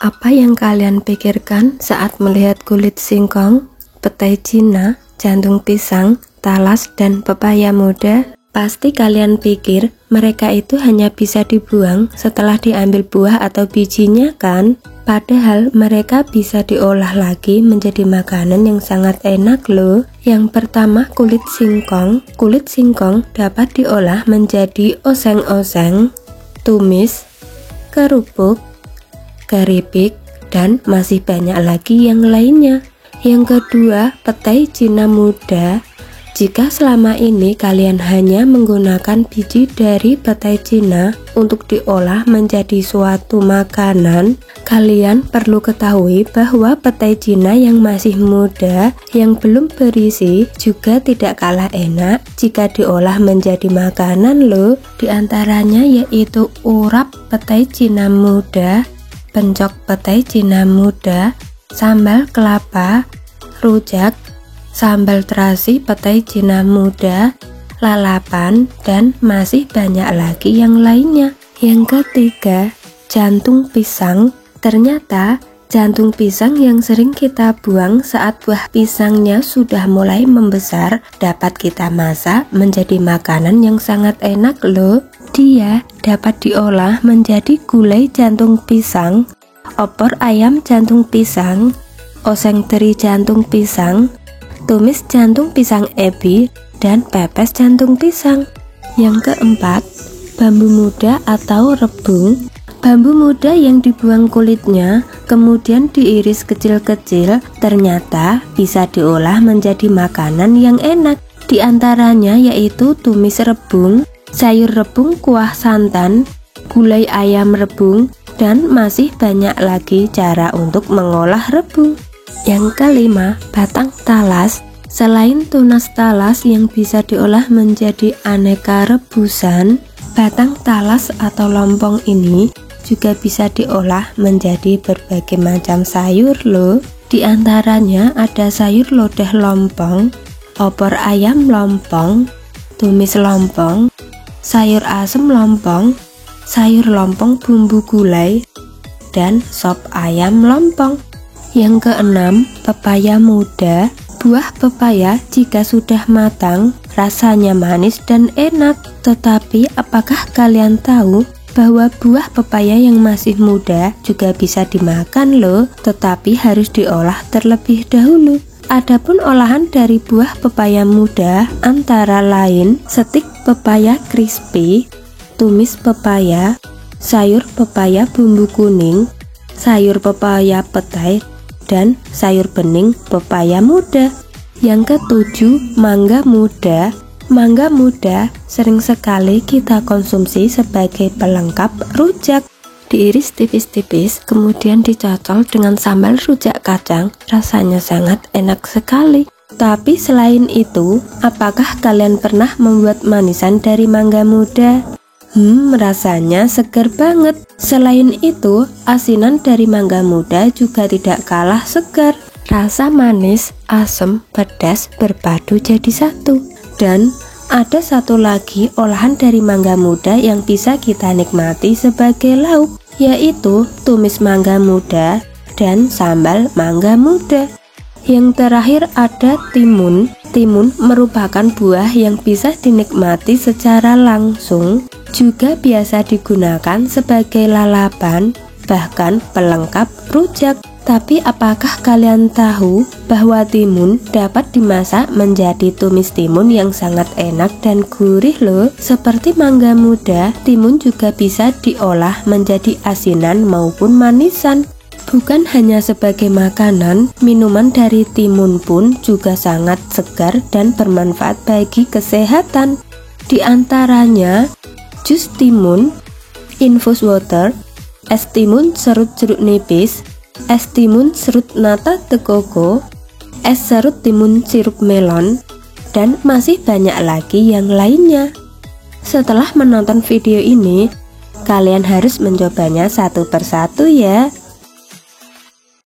Apa yang kalian pikirkan saat melihat kulit singkong, petai Cina, jantung pisang, talas, dan pepaya muda? Pasti kalian pikir mereka itu hanya bisa dibuang setelah diambil buah atau bijinya kan? Padahal mereka bisa diolah lagi menjadi makanan yang sangat enak loh. Yang pertama, kulit singkong. Kulit singkong dapat diolah menjadi oseng-oseng, tumis, kerupuk, keripik, dan masih banyak lagi yang lainnya. Yang kedua, petai Cina muda. Jika selama ini kalian hanya menggunakan biji dari petai Cina untuk diolah menjadi suatu makanan, kalian perlu ketahui bahwa petai Cina yang masih muda, yang belum berisi, juga tidak kalah enak jika diolah menjadi makanan loh. Di antaranya yaitu urap petai Cina muda, pencok petai Cina muda, sambal kelapa, rujak, sambal terasi petai Cina muda, lalapan, dan masih banyak lagi yang lainnya. Yang ketiga, jantung pisang. Ternyata jantung pisang yang sering kita buang saat buah pisangnya sudah mulai membesar dapat kita masak menjadi makanan yang sangat enak loh. Dia dapat diolah menjadi gulai jantung pisang, opor ayam jantung pisang, oseng teri jantung pisang, tumis jantung pisang ebi, dan pepes jantung pisang. Yang keempat, bambu muda atau rebung. Bambu muda yang dibuang kulitnya kemudian diiris kecil-kecil ternyata bisa diolah menjadi makanan yang enak. Di antaranya yaitu tumis rebung, sayur rebung kuah santan, gulai ayam rebung, dan masih banyak lagi cara untuk mengolah rebung. Yang kelima, batang talas. Selain tunas talas yang bisa diolah menjadi aneka rebusan, batang talas atau lompong ini juga bisa diolah menjadi berbagai macam sayur loh. Di antaranya ada sayur lodeh lompong, opor ayam lompong, tumis lompong, sayur asem lompong, sayur lompong bumbu gulai, dan sop ayam lompong. Yang keenam, pepaya muda. Buah pepaya jika sudah matang rasanya manis dan enak. Tetapi apakah kalian tahu bahwa buah pepaya yang masih muda juga bisa dimakan loh, tetapi harus diolah terlebih dahulu. Adapun olahan dari buah pepaya muda antara lain stik pepaya crispy, tumis pepaya, sayur pepaya bumbu kuning, sayur pepaya petai, dan sayur bening pepaya muda. Yang ketujuh, mangga muda. Mangga muda sering sekali kita konsumsi sebagai pelengkap rujak. Diiris tipis-tipis kemudian dicocol dengan sambal rujak kacang, rasanya sangat enak sekali. Tapi selain itu, apakah kalian pernah membuat manisan dari mangga muda? Rasanya segar banget. Selain itu, asinan dari mangga muda juga tidak kalah segar. Rasa manis, asam, pedas berpadu jadi satu. Dan ada satu lagi olahan dari mangga muda yang bisa kita nikmati sebagai lauk, yaitu tumis mangga muda dan sambal mangga muda. Yang terakhir ada timun. Timun merupakan buah yang bisa dinikmati secara langsung, juga biasa digunakan sebagai lalapan, bahkan pelengkap rujak. Tapi apakah kalian tahu bahwa timun dapat dimasak menjadi tumis timun yang sangat enak dan gurih loh? Seperti mangga muda, timun juga bisa diolah menjadi asinan maupun manisan. Bukan hanya sebagai makanan, minuman dari timun pun juga sangat segar dan bermanfaat bagi kesehatan. Di antaranya jus timun, infus water, es timun serut jeruk nipis, es timun serut nata de coco, es serut timun sirup melon, dan masih banyak lagi yang lainnya. Setelah menonton video ini, kalian harus mencobanya satu persatu ya.